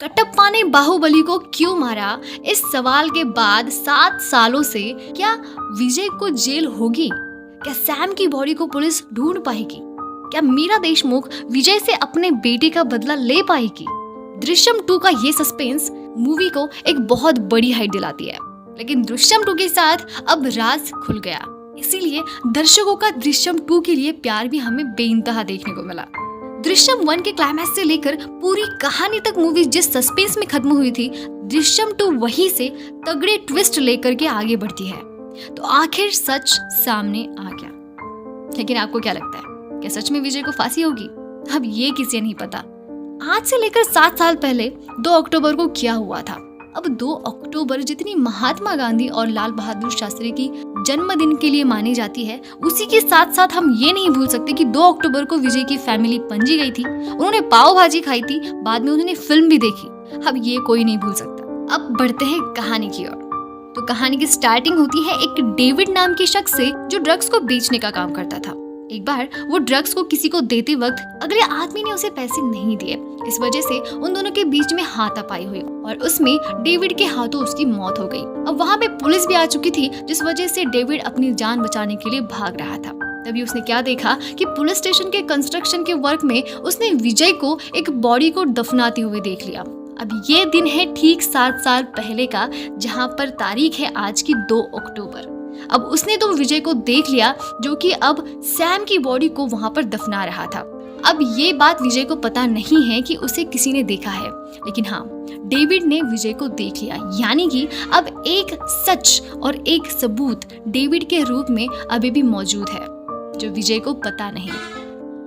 कटप्पा ने बाहुबली को क्यों मारा? इस सवाल के बाद 7 सालों से क्या विजय को जेल होगी? क्या सैम की बॉडी को पुलिस ढूंढ पाएगी? क्या मीरा देशमुख विजय से अपने बेटे का बदला ले पाएगी? दृश्यम 2 का ये सस्पेंस मूवी को एक बहुत बड़ी हाइट दिलाती है, लेकिन दृश्यम 2 के साथ अब राज खुल गया। इसीलिए दर्शकों का दृश्यम 2 के लिए प्यार भी हमें बेइंतहा देखने को मिला। दृश्यम 1 के क्लाइमैक्स से लेकर पूरी कहानी तक मूवी जिस सस्पेंस में खत्म हुई थी, दृश्यम 2 वहीं से तगड़े ट्विस्ट लेकर के आगे बढ़ती है। तो आखिर सच सामने आ गया। लेकिन आपको क्या लगता है, क्या सच में विजय को फांसी होगी? अब ये किसी नहीं पता। आज से लेकर 7 साल पहले 2 अक्टूबर को क्या हुआ था। अब 2 अक्टूबर जितनी महात्मा गांधी और लाल बहादुर शास्त्री की जन्मदिन के लिए मानी जाती है, उसी के साथ साथ हम ये नहीं भूल सकते कि 2 अक्टूबर को विजय की फैमिली पणजी गई थी। उन्होंने पाव भाजी खाई थी, बाद में उन्होंने फिल्म भी देखी। अब ये कोई नहीं भूल सकता। अब बढ़ते हैं कहानी की ओर। तो कहानी की स्टार्टिंग होती है एक डेविड नाम के शख्स से, जो ड्रग्स को बेचने का काम करता था। एक बार वो ड्रग्स को किसी को देते वक्त अगले आदमी ने उसे पैसे नहीं दिए। इस वजह से उन दोनों के बीच में हाथापाई हुई और उसमें डेविड के हाथों उसकी मौत हो गई। अब वहाँ पे पुलिस भी आ चुकी थी, जिस वजह से डेविड अपनी जान बचाने के लिए भाग रहा था। तभी उसने क्या देखा कि पुलिस स्टेशन के कंस्ट्रक्शन के वर्क में उसने विजय को एक बॉडी को दफनाते हुए देख लिया। अब ये दिन है ठीक 7 साल पहले का, जहाँ पर तारीख है आज की 2 अक्टूबर। अब उसने तो विजय को देख लिया, जो कि अब सैम की बॉडी को वहां पर दफना रहा था। अब ये बात विजय को पता नहीं है कि उसे किसी ने देखा है, लेकिन हाँ, डेविड ने विजय को देख लिया। यानी कि अब एक सच और एक सबूत डेविड के रूप में अभी भी मौजूद है, जो विजय को पता नहीं।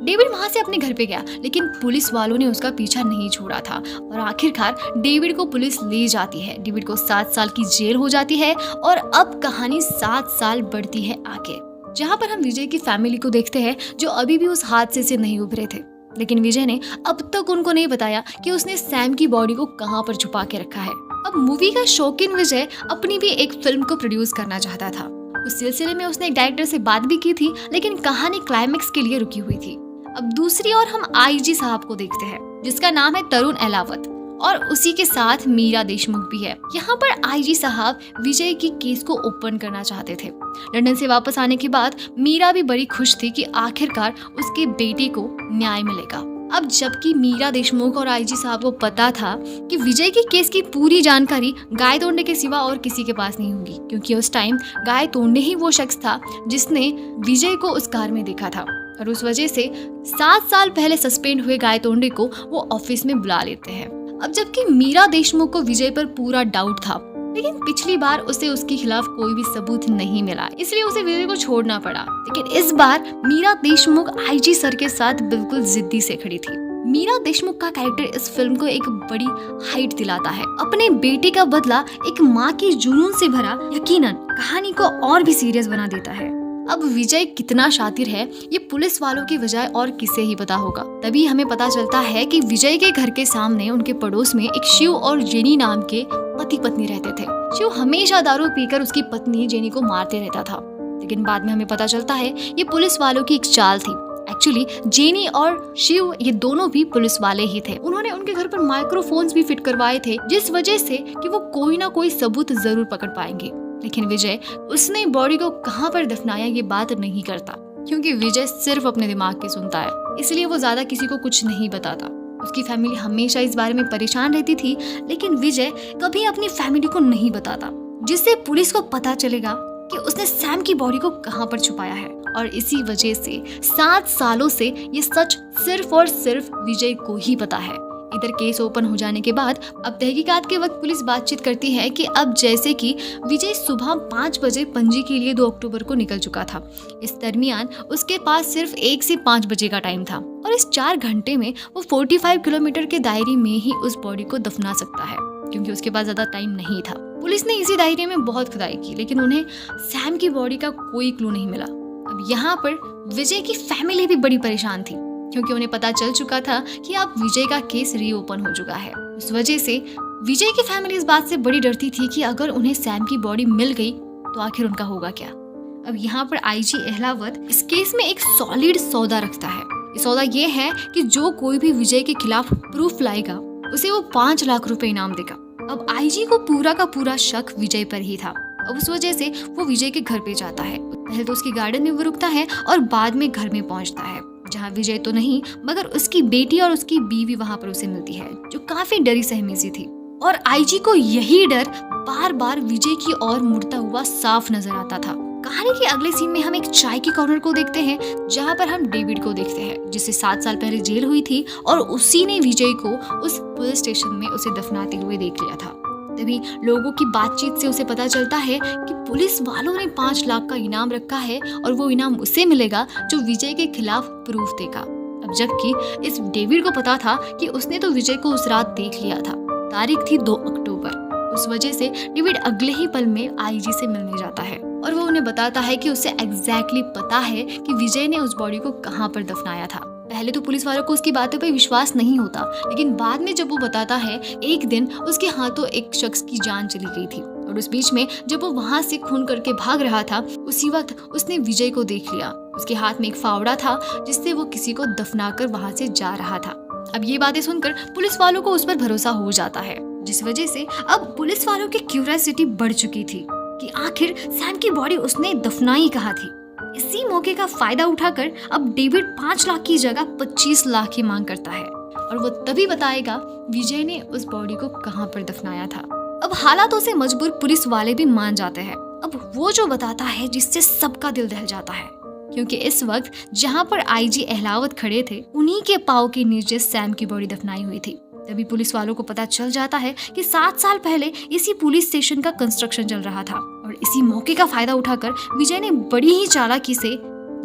डेविड वहां से अपने घर पे गया, लेकिन पुलिस वालों ने उसका पीछा नहीं छोड़ा था और आखिरकार डेविड को पुलिस ले जाती है। डेविड को 7 साल की जेल हो जाती है और अब कहानी 7 साल बढ़ती है आगे, जहां पर हम विजय की फैमिली को देखते हैं, जो अभी भी उस हादसे से नहीं उभरे थे। लेकिन विजय ने अब तक उनको नहीं बताया कि उसने सैम की बॉडी को कहां पर छुपा के रखा है। अब मूवी का शौकीन विजय अपनी भी एक फिल्म को प्रोड्यूस करना चाहता था। उस सिलसिले में उसने एक डायरेक्टर से बात भी की थी, लेकिन कहानी क्लाइमेक्स के लिए रुकी हुई थी। अब दूसरी ओर हम आईजी साहब को देखते हैं, जिसका नाम है तरुण अहलावत, और उसी के साथ मीरा देशमुख भी है। यहाँ पर आईजी साहब विजय की केस को ओपन करना चाहते थे। लंदन से वापस आने के बाद मीरा भी बड़ी खुश थी कि आखिरकार उसके बेटे को न्याय मिलेगा। अब जबकि मीरा देशमुख और आईजी साहब को पता था कि विजय की केस की पूरी जानकारी गाय तोड़ने के सिवा और किसी के पास नहीं होगी, क्योंकि उस टाइम गाय तोड़ने ही वो शख्स था जिसने विजय को उस कार में देखा था। और उस वजह से 7 साल पहले सस्पेंड हुए गाय तोंडे को वो ऑफिस में बुला लेते हैं। अब जबकि मीरा देशमुख को विजय पर पूरा डाउट था, लेकिन पिछली बार उसे उसके खिलाफ कोई भी सबूत नहीं मिला, इसलिए उसे विजय को छोड़ना पड़ा। लेकिन इस बार मीरा देशमुख आईजी सर के साथ बिल्कुल जिद्दी से खड़ी थी। मीरा देशमुख का कैरेक्टर इस फिल्म को एक बड़ी हाइट दिलाता है। अपने बेटे का बदला एक माँ के जुनून से भरा यकीनन कहानी को और भी सीरियस बना देता है। अब विजय कितना शातिर है, ये पुलिस वालों की बजाय और किसे ही पता होगा। तभी हमें पता चलता है कि विजय के घर के सामने उनके पड़ोस में एक शिव और जेनी नाम के पति पत्नी रहते थे। शिव हमेशा दारू पीकर उसकी पत्नी जेनी को मारते रहता था, लेकिन बाद में हमें पता चलता है ये पुलिस वालों की एक चाल थी। एक्चुअली जेनी और शिव ये दोनों भी पुलिस वाले ही थे। उन्होंने उनके घर पर माइक्रोफोन्स भी फिट करवाए थे, जिस वजह से कि वो कोई ना कोई सबूत जरूर पकड़ पाएंगे। लेकिन विजय उसने बॉडी को कहां पर दफनाया ये बात नहीं करता, क्योंकि विजय सिर्फ अपने दिमाग की सुनता है, इसलिए वो ज्यादा किसी को कुछ नहीं बताता। उसकी फैमिली हमेशा इस बारे में परेशान रहती थी, लेकिन विजय कभी अपनी फैमिली को नहीं बताता, जिससे पुलिस को पता चलेगा कि उसने सैम की बॉडी को कहां पर छुपाया है। और इसी वजह से 7 सालों से ये सच सिर्फ और सिर्फ विजय को ही पता है। इधर केस ओपन हो जाने के बाद अब तहकीकात के वक्त पुलिस बातचीत करती है कि अब जैसे कि विजय सुबह 5 बजे पणजी के लिए 2 अक्टूबर को निकल चुका था। इस दरमियान उसके पास सिर्फ 1 से 5 बजे का टाइम था और इस 4 घंटे में वो 45 किलोमीटर के दायरे में ही उस बॉडी को दफना सकता है, क्योंकि उसके पास ज्यादा टाइम नहीं था। पुलिस ने इसी दायरे में बहुत खुदाई की, लेकिन उन्हें सैम की बॉडी का कोई क्लू नहीं मिला। अब यहाँ पर विजय की फैमिली भी बड़ी परेशान थी, क्योंकि उन्हें पता चल चुका था कि अब विजय का केस रीओपन हो चुका है। उस वजह से विजय की फैमिली इस बात से बड़ी डरती थी कि अगर उन्हें सैम की बॉडी मिल गई तो आखिर उनका होगा क्या। अब यहाँ पर आईजी अहलावत इस केस में एक सॉलिड सौदा रखता है। ये सौदा ये है कि जो कोई भी विजय के खिलाफ प्रूफ लाएगा उसे वो 5 लाख रुपए इनाम देगा। अब आईजी को पूरा का पूरा शक विजय पर ही था। अब उस वजह से वो विजय के घर पे जाता है। पहले तो उसकी गार्डन में वो रुकता है और बाद में घर में पहुंचता है, जहाँ विजय तो नहीं मगर उसकी बेटी और उसकी बीवी वहाँ पर उसे मिलती है, जो काफी डरी सहमी सी थी। और आईजी को यही डर बार बार विजय की ओर मुड़ता हुआ साफ नजर आता था। कहानी के अगले सीन में हम एक चाय की कॉर्नर को देखते हैं, जहाँ पर हम डेविड को देखते हैं, जिसे 7 साल पहले जेल हुई थी और उसी ने विजय को उस पुलिस स्टेशन में उसे दफनाते हुए देख लिया था। तभी लोगों की बातचीत से उसे पता चलता है कि पुलिस वालों ने 5 लाख का इनाम रखा है और वो इनाम उसे मिलेगा जो विजय के खिलाफ प्रूफ देगा। अब जबकि इस डेविड को पता था कि उसने तो विजय को उस रात देख लिया था। तारीख थी 2 अक्टूबर। उस वजह से डेविड अगले ही पल में आईजी से मिलने जाता है और वो उन्हें बताता है कि उसे एग्जैक्टली पता है कि विजय ने उस बॉडी को कहाँ पर दफनाया था। पहले तो पुलिस वालों को उसकी बातों पर विश्वास नहीं होता, लेकिन बाद में जब वो बताता है एक दिन उसके हाथों एक शख्स की जान चली गई थी और उस बीच में जब वो वहाँ से खून करके भाग रहा था, उसी वक्त उसने विजय को देख लिया। उसके हाथ में एक फावड़ा था जिससे वो किसी को दफनाकर वहाँ से जा रहा था। अब ये बातें सुनकर पुलिस वालों को उस पर भरोसा हो जाता है, जिस वजह से अब पुलिस वालों की क्यूरियोसिटी बढ़ चुकी थी कि आखिर सैम की बॉडी उसने दफनाई कहाँ थी। इसी मौके का फायदा उठाकर अब डेविड 5 लाख की जगह 25 लाख की मांग करता है और वो तभी बताएगा विजय ने उस बॉडी को कहाँ पर दफनाया था। अब हालातों से मजबूर पुलिस वाले भी मान जाते हैं। अब वो जो बताता है जिससे सबका दिल दहल जाता है, क्योंकि इस वक्त जहाँ पर आईजी अहलावत खड़े थे, उन्हीं के पाँव के नीचे सैम की बॉडी दफनाई हुई थी। तभी पुलिस वालों को पता चल जाता है कि 7 साल पहले इसी पुलिस स्टेशन का कंस्ट्रक्शन चल रहा था और इसी मौके का फायदा उठाकर विजय ने बड़ी ही चालाकी से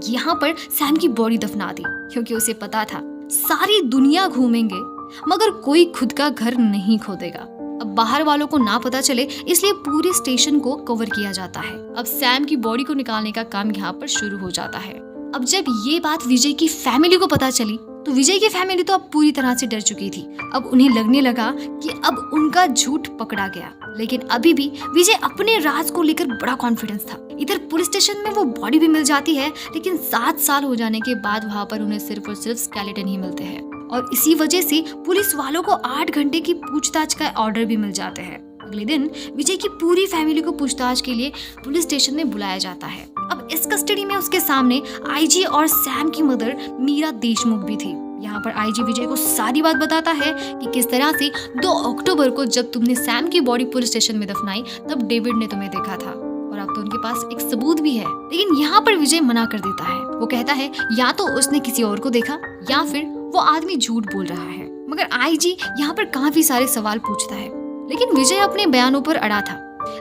यहाँ पर सैम की बॉडी दफना दी, क्योंकि उसे पता था सारी दुनिया घूमेंगे मगर कोई खुद का घर नहीं खोदेगा। अब बाहर वालों को ना पता चले इसलिए पूरे स्टेशन को कवर किया जाता है। अब सैम की बॉडी को निकालने का काम यहाँ पर शुरू हो जाता है। अब जब ये बात विजय की फैमिली को पता चली तो विजय की फैमिली तो अब पूरी तरह से डर चुकी थी। अब उन्हें लगने लगा कि अब उनका झूठ पकड़ा गया, लेकिन अभी भी विजय अपने राज को लेकर बड़ा कॉन्फिडेंस था। इधर पुलिस स्टेशन में वो बॉडी भी मिल जाती है, लेकिन 7 साल हो जाने के बाद वहाँ पर उन्हें सिर्फ और सिर्फ स्केलेटन ही मिलते हैं और इसी वजह से पुलिस वालों को 8 घंटे की पूछताछ का ऑर्डर भी मिल जाते हैं। अगले दिन विजय की पूरी फैमिली को पूछताछ के लिए पुलिस स्टेशन में बुलाया जाता है। अब इस कस्टडी में उसके सामने आईजी और सैम की मदर मीरा देशमुख भी थी। यहाँ पर आईजी विजय को सारी बात बताता है कि किस तरह से 2 अक्टूबर को जब तुमने सैम की बॉडी पुलिस स्टेशन में दफनाई तब डेविड ने तुम्हें देखा था और अब तो उनके पास एक सबूत भी है। लेकिन यहाँ पर विजय मना कर देता है। वो कहता है या तो उसने किसी और को देखा या फिर वो आदमी झूठ बोल रहा है। मगर आईजी यहाँ पर काफी सारे सवाल पूछता है, लेकिन विजय अपने बयानों पर अड़ा था।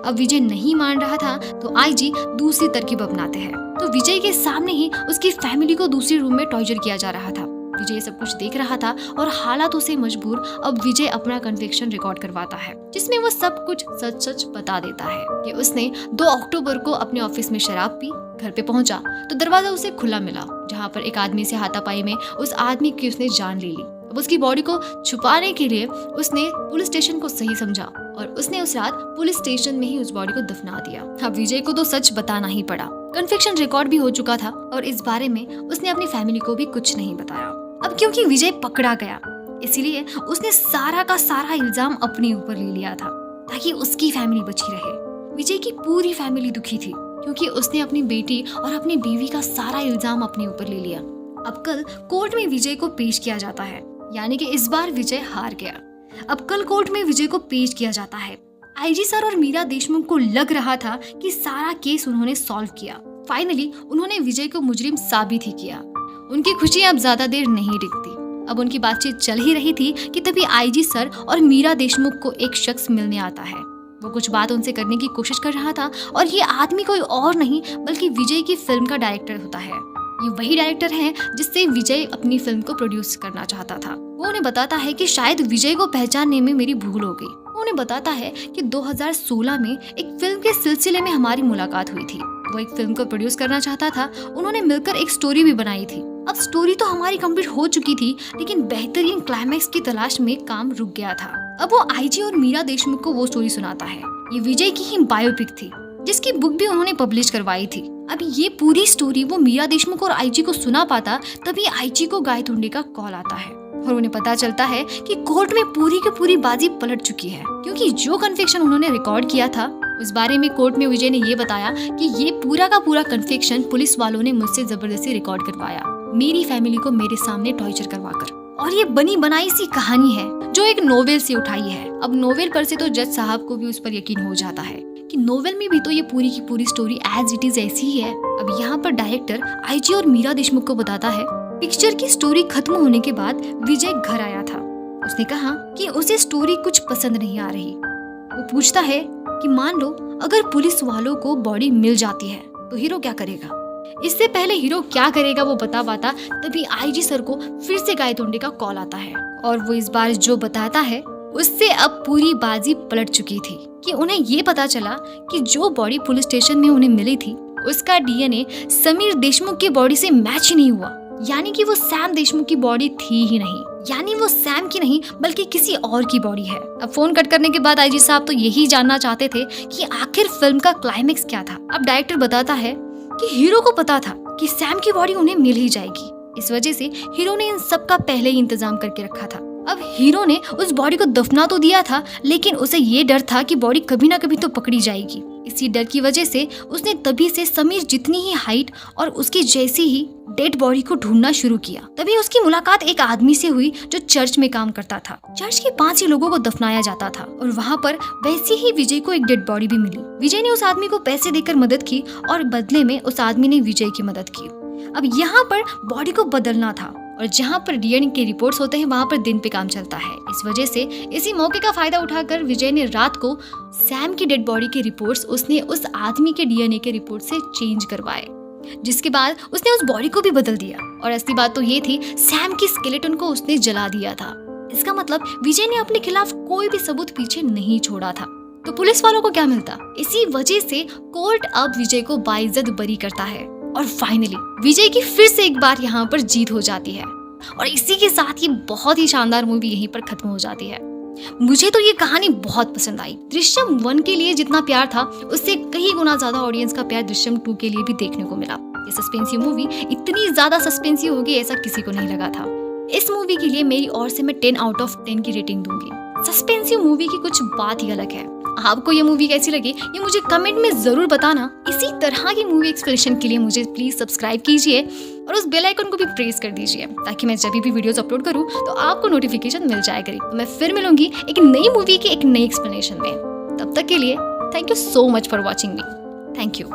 अब विजय नहीं मान रहा था तो आईजी दूसरी तरकीब अपनाते हैं। तो विजय के सामने ही उसकी फैमिली को दूसरे रूम में टॉर्चर किया जा रहा था। विजय सब कुछ देख रहा था और हालातों से मजबूर अब विजय अपना कन्फेक्शन रिकॉर्ड करवाता है, जिसमें वो सब कुछ सच सच बता देता है कि उसने 2 अक्टूबर को अपने ऑफिस में शराब पी, घर पे पहुंचा तो दरवाजा उसे खुला मिला, जहाँ पर एक आदमी से हाथापाई में उस आदमी की उसने जान ले ली। अब उसकी बॉडी को छुपाने के लिए उसने पुलिस स्टेशन को सही समझा और उसने उस रात पुलिस स्टेशन में ही उस बॉडी को दफना दिया। अब विजय को तो सच बताना ही पड़ा। कन्फेक्शन रिकॉर्ड भी हो चुका था और इस बारे में उसने अपनी फैमिली को भी कुछ नहीं बताया। अब क्योंकि विजय पकड़ा गया इसीलिए उसने सारा का सारा इल्जाम अपने ऊपर ले लिया था ताकि उसकी फैमिली बची रहे। विजय की पूरी फैमिली दुखी थी क्योंकि उसने अपनी बेटी और अपनी बीवी का सारा इल्जाम अपने ऊपर ले लिया। अब कल कोर्ट में विजय को पेश किया जाता है, यानी कि इस बार विजय हार गया। अब कल कोर्ट में विजय को पेश किया जाता है। आईजी सर और मीरा देशमुख को लग रहा था कि सारा केस उन्होंने सॉल्व किया। फाइनली उन्होंने विजय को मुजरिम साबित ही किया। उनकी खुशी अब ज्यादा देर नहीं टिकती। अब उनकी बातचीत चल ही रही थी कि तभी आईजी सर और मीरा देशमुख को एक शख्स मिलने आता है। वो कुछ बात उनसे करने की कोशिश कर रहा था और ये आदमी कोई और नहीं बल्कि विजय की फिल्म का डायरेक्टर होता है। ये वही डायरेक्टर है जिससे विजय अपनी फिल्म को प्रोड्यूस करना चाहता था। वो उन्हें बताता है कि शायद विजय को पहचानने में मेरी भूल हो गई। वो उन्हें बताता है कि 2016 में एक फिल्म के सिलसिले में हमारी मुलाकात हुई थी। वो एक फिल्म को प्रोड्यूस करना चाहता था। उन्होंने मिलकर एक स्टोरी भी बनाई थी। अब स्टोरी तो हमारी कंप्लीट हो चुकी थी, लेकिन बेहतरीन क्लाइमैक्स की तलाश में काम रुक गया था। अब वो आईजी और मीरा देशमुख को वो स्टोरी सुनाता है। ये विजय की ही बायोपिक थी जिसकी बुक भी उन्होंने पब्लिश करवाई थी। अब ये पूरी स्टोरी वो मीरा देशमुख और आईजी को सुना पाता, तभी आईजी को गायतुंडे का कॉल आता है। और उन्हें पता चलता है कि कोर्ट में पूरी की पूरी बाजी पलट चुकी है, क्योंकि जो कन्फेक्शन उन्होंने रिकॉर्ड किया था उस बारे में कोर्ट में विजय ने ये बताया कि ये पूरा का पूरा कन्फेक्शन पुलिस वालों ने मुझसे जबरदस्ती रिकॉर्ड करवाया, मेरी फैमिली को मेरे सामने टॉर्चर करवाकर। और ये बनी बनाई सी कहानी है जो एक नोवेल से उठाई है। अब नोवेल पर से तो जज साहब को भी उस पर यकीन हो जाता है कि नोवेल में भी तो ये पूरी की पूरी स्टोरी एज इट इज ऐसी ही है। अब यहाँ पर डायरेक्टर आईजी और मीरा देशमुख को बताता है पिक्चर की स्टोरी खत्म होने के बाद विजय घर आया था। उसने कहा कि उसे स्टोरी कुछ पसंद नहीं आ रही। वो पूछता है कि मान लो अगर पुलिस वालों को बॉडी मिल जाती है तो हीरो क्या करेगा। इससे पहले हीरो क्या करेगा वो बता पाता तभी आईजी सर को फिर से गायतोंडे का कॉल आता है और वो इस बार जो बताता है उससे अब पूरी बाजी पलट चुकी थी कि उन्हें ये पता चला कि जो बॉडी पुलिस स्टेशन में उन्हें मिली थी उसका डीएनए समीर देशमुख की बॉडी से मैच नहीं हुआ, यानी कि वो सैम देशमुख की बॉडी थी ही नहीं, यानी वो सैम की नहीं बल्कि किसी और की बॉडी है। अब फोन कट करने के बाद आईजी साहब तो यही जानना चाहते थे कि आखिर फिल्म का क्लाइमेक्स क्या था। अब डायरेक्टर बताता है कि हीरो को पता था कि सैम की बॉडी उन्हें मिल ही जाएगी, इस वजह से हीरो ने इन सब का पहले ही इंतजाम करके रखा था। अब हीरो ने उस बॉडी को दफना तो दिया था, लेकिन उसे ये डर था कि बॉडी कभी ना कभी तो पकड़ी जाएगी। इसी डर की वजह से उसने तभी से समीर जितनी ही हाइट और उसकी जैसी ही डेड बॉडी को ढूंढना शुरू किया। तभी उसकी मुलाकात एक आदमी से हुई जो चर्च में काम करता था। चर्च के 5 ही लोगों को दफनाया जाता था और वहाँ पर वैसे ही विजय को एक डेड बॉडी भी मिली। विजय ने उस आदमी को पैसे देकर मदद की और बदले में उस आदमी ने विजय की मदद की। अब यहाँ पर बॉडी को बदलना था और जहाँ पर डीएनए के रिपोर्ट्स होते हैं वहाँ पर दिन पे काम चलता है। इस वजह से इसी मौके का फायदा उठाकर विजय ने रात को सैम की डेड बॉडी के रिपोर्ट्स उसने उस आदमी के डीएनए के रिपोर्ट से चेंज करवाए, जिसके बाद उसने उस बॉडी को भी बदल दिया। और असली बात तो ये थी सैम की स्केलेटन को उसने जला दिया था। इसका मतलब विजय ने अपने खिलाफ कोई भी सबूत पीछे नहीं छोड़ा था। तो पुलिस वालों को क्या मिलता? इसी वजह से कोर्ट अब विजय को बाइज्जत बरी करता है और फाइनली विजय की फिर से एक बार यहाँ पर जीत हो जाती है। और इसी के साथ ये बहुत ही शानदार मूवी यहीं पर खत्म हो जाती है। मुझे तो ये कहानी बहुत पसंद आई। दृश्यम 1 के लिए जितना प्यार था उससे कई गुना ज्यादा ऑडियंस का प्यार दृश्यम 2 के लिए भी देखने को मिला। ये सस्पेंसिव मूवी इतनी ज्यादा सस्पेंसिव होगी ऐसा किसी को नहीं लगा था। इस मूवी के लिए मेरी ओर से मैं 10 आउट ऑफ 10 की रेटिंग दूंगी। सस्पेंसिव मूवी की कुछ बात ही अलग है। आपको ये मूवी कैसी लगी ये मुझे कमेंट में जरूर बताना। इसी तरह की मूवी एक्सप्लेनेशन के लिए मुझे प्लीज सब्सक्राइब कीजिए और उस बेल आइकन को भी प्रेस कर दीजिए ताकि मैं जब भी वीडियोस अपलोड करूं तो आपको नोटिफिकेशन मिल जाया करेगी। तो मैं फिर मिलूंगी एक नई मूवी की एक नई एक्सप्लेनेशन में। तब तक के लिए thank you so much for watching me. Thank you.